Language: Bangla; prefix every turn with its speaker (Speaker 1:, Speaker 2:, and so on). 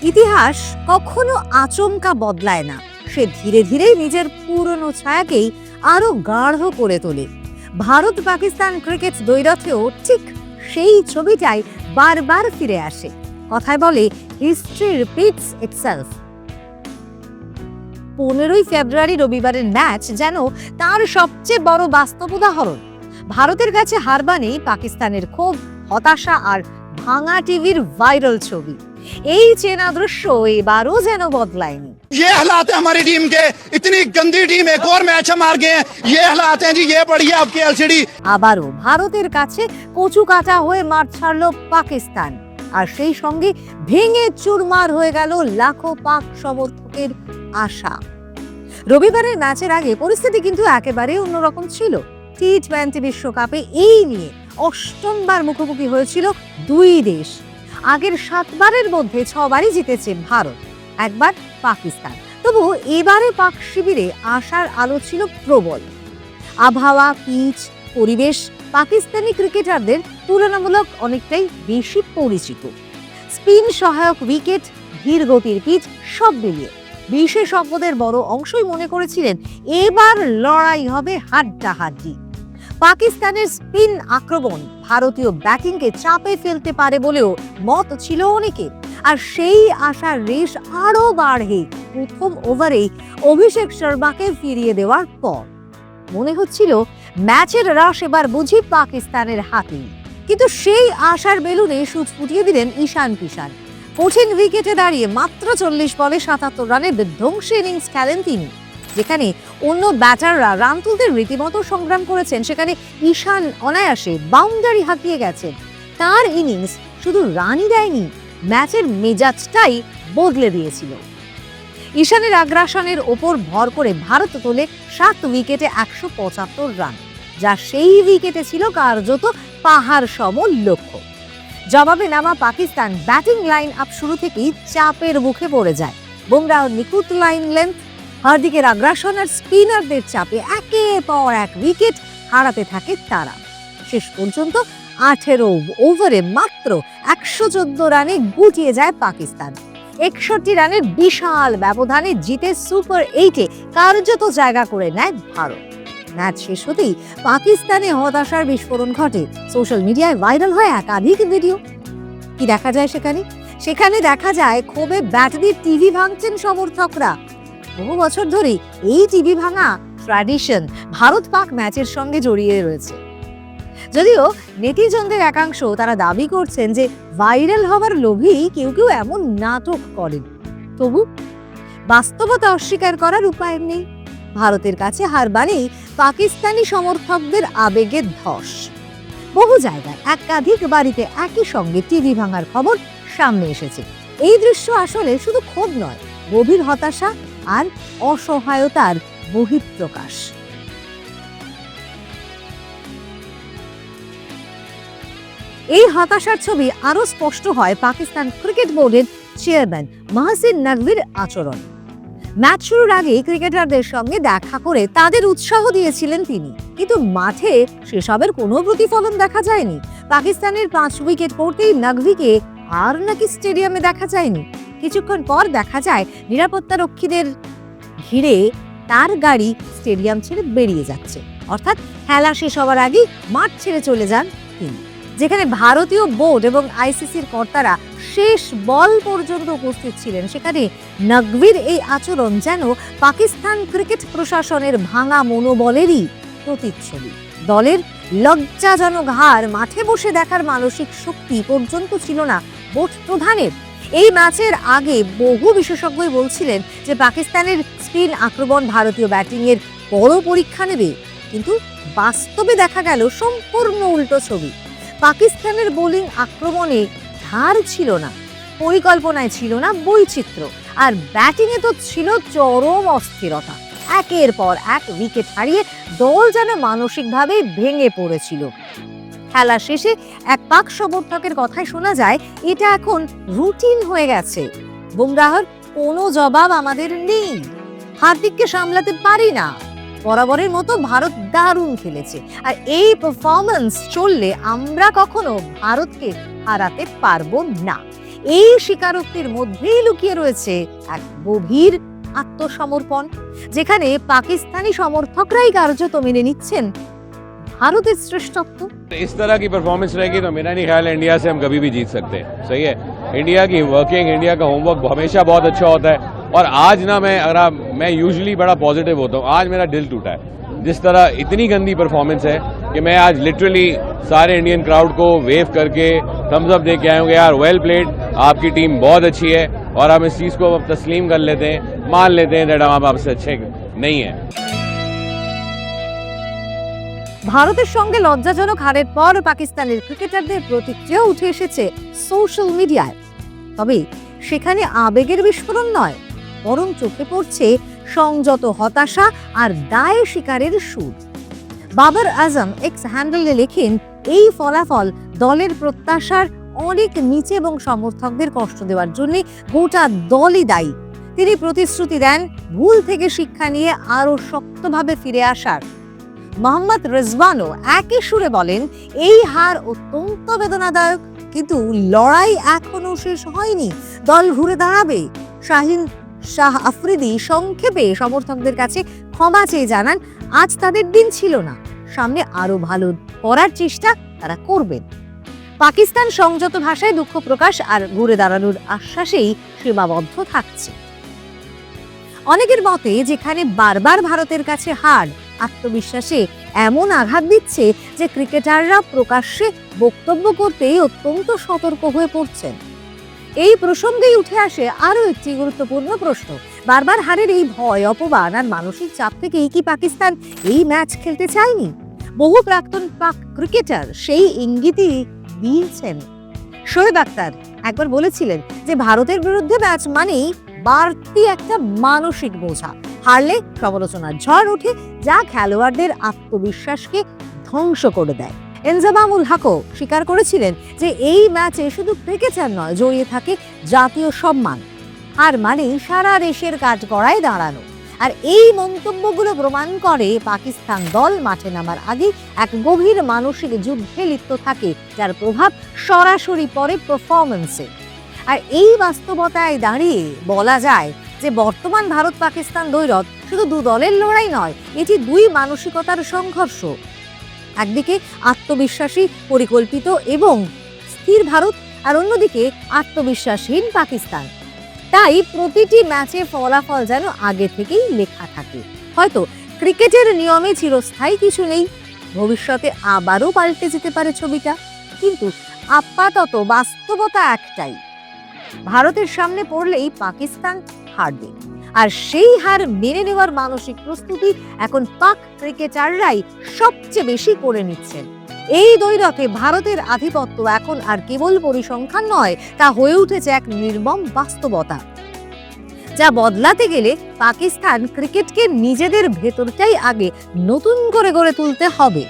Speaker 1: ইতিহাস কখনো আচমকা বদলায় না, সে ধীরে ধীরে নিজের পুরনো ছায়াকেই আরো গাঢ় করে তোলে। ভারত পাকিস্তান ক্রিকেট দ্বৈরথেও ঠিক সেই ছবিটাই বারবার ফিরে আসে। কথায় বলে হিস্ট্রি রিপিটস ইটসেলফ। 15ই ফেব্রুয়ারি রবিবারের ম্যাচ যেন তার সবচেয়ে বড় বাস্তব উদাহরণ। ভারতের কাছে হার মানেই পাকিস্তানের ক্ষোভ, হতাশা আর ভাঙা টিভির ভাইরাল ছবি। এই চেনা দৃশ্য এবারও যেন বদলায়নি।
Speaker 2: ये हालात है हमारी टीम के, इतनी गंदी टीम एक और मैच हम हार गए हैं। ये हालात हैं जी, ये पड़ी है आपकी एलसीडी।
Speaker 1: আবারও ভারতের কাছে কচু কাটা হয়ে মাঠ ছাড়ল পাকিস্তান, আর সেই সঙ্গে ভেঙে চুরমার হয়ে গেল লাখো পাক সমর্থকের আশা। রবিবারের ম্যাচের আগে পরিস্থিতি কিন্তু একেবারে অন্যরকম ছিল। টি-20 বিশ্বকাপে এই নিয়ে অষ্টমবার মুখোমুখি হয়েছিল দুই দেশ। আগের 7 বারের মধ্যে 6 বারই জিতেছে ভারত, একবার পাকিস্তান। তবু এবারে পাক শিবিরে আশার আলো ছিল প্রবল। আবহাওয়া, পিচ, পরিবেশ পাকিস্তানি ক্রিকেটারদের তুলনামূলক অনেকটাই বেশি পরিচিত। স্পিন সহায়ক উইকেট, ধীর গতির পিচ সব মিলিয়ে বিশেষজ্ঞদের বড় অংশই মনে করেছিলেন এবার লড়াই হবে হাড্ডাহাড্ডি। পাকিস্তানের স্পিন আক্রমণ ভারতীয় ব্যাটিংকে চাপে ফেলতে পারে বলেও মত ছিল অনেকের। আর সেই আশার রেশ আরো বাড়ে প্রথম ওভারেই অভিষেক শর্মাকে ফিরিয়ে দেওয়ার পর। মনে হচ্ছিল ম্যাচের রাশ এবার বুঝি পাকিস্তানের হাতেই। কিন্তু সেই আশার বেলুনে সূচ ফুটিয়ে দিলেন ঈশান কিষান। কঠিন উইকেটে দাঁড়িয়ে মাত্র 40 বলে 77 রানের বিধ্বংসী ইনিংস খেলেন তিনি। যেখানে অন্য ব্যাটাররা রান তুলতে রীতিমতো সংগ্রাম করেছেন, সেখানে ঈশান অনায়াসে বাউন্ডারি হাঁকিয়ে গেছেন। তার ইনিংস শুধু রানই দেয়নি, ম্যাচের মেজাজটাই বদলে দিয়েছিল। ঈশানের আগ্রাসনের ওপর ভর করে ভারত তোলে 7 উইকেটে 175 রান, যা সেই উইকেটে ছিল কার্যত পাহাড় সম লক্ষ্য। জবাবে নামা পাকিস্তান ব্যাটিং লাইন আপ শুরু থেকেই চাপের মুখে পড়ে যায়। বুমরাহর নিখুঁত লাইন লেন্থ, হার্দিকের আগ্রাসন আর স্পিনারদের চাপে একের পর এক উইকেট হারাতে থাকে তারা। শেষ পর্যন্ত 18 ওভারে মাত্র 114 রানে গুটিয়ে যায় পাকিস্তান। 61 রানের বিশাল ব্যবধানে জিতে সুপার 8-এ কার্যত জায়গা করে নেয় ভারত। ম্যাচ শেষ হতেই পাকিস্তানে হতাশার বিস্ফোরণ ঘটে। সোশ্যাল মিডিয়ায় ভাইরাল হয় একাধিক ভিডিও। কি দেখা যায় সেখানে দেখা যায় ক্ষোভে ব্যাট দিয়ে টিভি ভাঙছেন সমর্থকরা। বহু বছর ধরে এই টিভি ভাঙা ট্র্যাডিশন ভারত পাক ম্যাচের সঙ্গে জড়িয়ে রয়েছে। যদিও নেটিজনদের একাংশ তারা দাবি করছেন যে ভাইরাল হওয়ার লোভেই কেউ কেউ এমন নাটক করেন। তবু বাস্তবতা অস্বীকার করার উপায় নেই। ভারতের কাছে হার মানেই পাকিস্তানি সমর্থকদের আবেগের ধস। বহু জায়গায় একাধিক বাড়িতে একই সঙ্গে টিভি ভাঙার খবর সামনে এসেছে। এই দৃশ্য আসলে শুধু ক্ষোভ নয়, গভীর হতাশা আর অসহায়তার বহিঃপ্রকাশ। এই হতাশার ছবি আরো স্পষ্ট হয় পাকিস্তান ক্রিকেট বোর্ডের চেয়ারম্যান মাহসিন নকভির আচরণ। ম্যাচ শুরুর আগে ক্রিকেটারদের সঙ্গে দেখা করে তাদের উৎসাহ দিয়েছিলেন তিনি, কিন্তু মাঠে সেসবের কোনো প্রতিফলন দেখা যায়নি। পাকিস্তানের 5 উইকেট পড়তেই নকভিকে আর নাকি স্টেডিয়ামে দেখা যায়নি। কিছুক্ষণ পর দেখা যায় নিরাপত্তারক্ষীদের ঘিরে তার গাড়ি স্টেডিয়াম ছেড়ে বেরিয়ে যাচ্ছে, অর্থাৎ খেলা শেষ হওয়ার আগেই মাঠ ছেড়ে চলে যান তিনি। যেখানে ভারতীয় বোর্ড এবং আইসিসির কর্তারা শেষ বল পর্যন্ত উপস্থিত ছিলেন, সেখানে নকভির এই আচরণ যেন পাকিস্তান ক্রিকেট প্রশাসনের ভাঙা মনোবলেরই প্রতিচ্ছবি। দলের লজ্জাজনক হার মাঠে বসে দেখার মানসিক শক্তি পর্যন্ত ছিল না বোর্ড প্রধানের। এই ম্যাচের আগে বহু বিশেষজ্ঞই বলছিলেন যে পাকিস্তানের স্পিন আক্রমণ ভারতীয় ব্যাটিংয়ের বড় পরীক্ষা নেবে, কিন্তু বাস্তবে দেখা গেল সম্পূর্ণ উল্টো ছবি। পাকিস্তানের বোলিং আক্রমণে ধার ছিল না, পরিকল্পনায় ছিল না বৈচিত্র্য, আর ব্যাটিংয়ে তো ছিল চরম অস্থিরতা। একের পর এক উইকেট হারিয়ে দল যেন মানসিকভাবে ভেঙে পড়েছিল। খেলা শেষে এক পাক সমর্থকের কথায় শোনা যায়, এটা এখন রুটিন হয়ে গেছে। বুমরাহর কোনো জবাব আমাদের নেই, হার্দিককে সামলাতে পারি না। বরাবরের মতো ভারত দারুণ খেলেছে, আর এই পারফরম্যান্স চললে আমরা কখনো ভারতকে হারাতে পারবো না। এই স্বীকারোক্তির মধ্যেই লুকিয়ে রয়েছে এক গভীর আত্মসমর্পণ, যেখানে পাকিস্তানি সমর্থকরাই কার্যত মেনে নিচ্ছেন ভারতের শ্রেষ্ঠত্ব।
Speaker 3: इस तरह की परफॉर्मेंस रहेगी तो मेरा नहीं ख्याल है इंडिया से हम कभी भी जीत सकते हैं। सही है, इंडिया की वर्किंग, इंडिया का होमवर्क हमेशा बहुत अच्छा होता है। और आज ना मैं यूजुअली बड़ा पॉजिटिव होता हूँ, आज मेरा दिल टूटा है। जिस तरह इतनी गंदी परफॉर्मेंस है कि मैं आज लिटरली सारे इंडियन क्राउड को वेव करके थम्स अप दे के आया हूँ, यार वेल प्लेड, आपकी टीम बहुत अच्छी है। और हम इस चीज़ को अब तस्लीम कर लेते हैं, मान लेते हैं दैट हम आपसे अच्छे नहीं हैं।
Speaker 1: ভারতের সঙ্গে লজ্জাজনক হারের পর পাকিস্তানের ক্রিকেটারদের প্রতিক্রিয়া উঠে এসেছে সোশ্যাল মিডিয়ায়। তবে সেখানে আবেগের বিস্ফোরণ নয়, বরং চোখে পড়ছে সংযত হতাশা আর দায় স্বীকারের সুর। বাবর আজম এক্স হ্যান্ডেলে লেখেন, এই ফলাফল দলের প্রত্যাশার অনেক নিচে এবং সমর্থকদের কষ্ট দেওয়ার জন্য গোটা দলই দায়ী। তিনি প্রতিশ্রুতি দেন ভুল থেকে শিক্ষা নিয়ে আরো শক্তভাবে ফিরে আসার। মোহাম্মদ রেজওয়ানও একই সুরে বলেন, এই হার অত্যন্ত বেদনাদায়ক, কিন্তু লড়াই এখনো শেষ হয়নি, দল ঘুরে দাঁড়াবে। শাহিন শাহ আফ্রিদি সংক্ষেপে সমর্থকদের কাছে ক্ষমা চেয়ে জানান, আজ তাদের দিন ছিল না, সামনে আরো ভালো করার চেষ্টা তারা করবেন। পাকিস্তান সংযত ভাষায় দুঃখ প্রকাশ আর ঘুরে দাঁড়ানোর আশ্বাসেই সীমাবদ্ধ থাকছে। অনেকের মতে যেখানে বারবার ভারতের কাছে হার আত্মবিশ্বাসে এমন আঘাত দিচ্ছে যে ক্রিকেটাররা প্রকাশ্যে বক্তব্য করতেই অত্যন্ত সতর্ক হয়ে পড়ছেন। এই প্রসঙ্গেই উঠে আসে আরো একটি গুরুত্বপূর্ণ প্রশ্ন, বারবার হারের এই ভয়, অপমান আর মানসিক চাপ থেকেই কি পাকিস্তান এই ম্যাচ খেলতে চায়নি? বহু প্রাক্তন পাক ক্রিকেটার সেই ইঙ্গিতই দিয়েছেন। শোয়েব আখতার একবার বলেছিলেন যে ভারতের বিরুদ্ধে ম্যাচ মানেই বাড়তি একটা মানসিক বোঝা, হারলে সমালোচনার ঝড় ওঠে যা খেলোয়াড়দের আত্মবিশ্বাসকে ধ্বংস করে দেয়। এনজামামুল হকও স্বীকার করেছিলেন যে এই ম্যাচে শুধু ক্রিকেটার নয়, জড়িয়ে থাকে জাতীয় সম্মান, আর মানেই সারা দেশের কাঠগড়ায় দাঁড়ানো। আর এই মন্তব্যগুলো প্রমাণ করে পাকিস্তান দল মাঠে নামার আগে এক গভীর মানসিক যুদ্ধে লিপ্ত থাকে, যার প্রভাব সরাসরি পড়ে পারফরম্যান্সে। আর এই বাস্তবতায় দাঁড়িয়ে বলা যায় যে বর্তমান ভারত পাকিস্তান দ্বৈরথ শুধু দু দলের লড়াই নয়, এটি দুই মানসিকতার সংঘর্ষ। একদিকে আত্মবিশ্বাসী, পরিকল্পিত এবং স্থির ভারত, আর অন্যদিকে আত্মবিশ্বাসহীন পাকিস্তান। তাই প্রতিটি ম্যাচে ফলাফল যেন আগে থেকেই লেখা থাকে। হয়তো ক্রিকেটের নিয়মে চিরস্থায়ী কিছু নেই, ভবিষ্যতে আবারও পাল্টে যেতে পারে ছবিটা, কিন্তু আপাতত বাস্তবতা একটাই, ভারতের সামনে পড়লেই পাকিস্তান হারবে। আর সেই হার মেনে নেওয়ার মানসিক প্রস্তুতি এখন পাক ক্রিকেটাররাই সবচেয়ে বেশি করে নিচ্ছেন। এই দ্বৈরথে ভারতের আধিপত্য এখন আর কেবল পরিসংখ্যান নয়, তা হয়ে উঠেছে এক নির্মম বাস্তবতা, যা বদলাতে গেলে পাকিস্তান ক্রিকেটকে নিজেদের ভেতরটাই আগে নতুন করে গড়ে তুলতে হবে।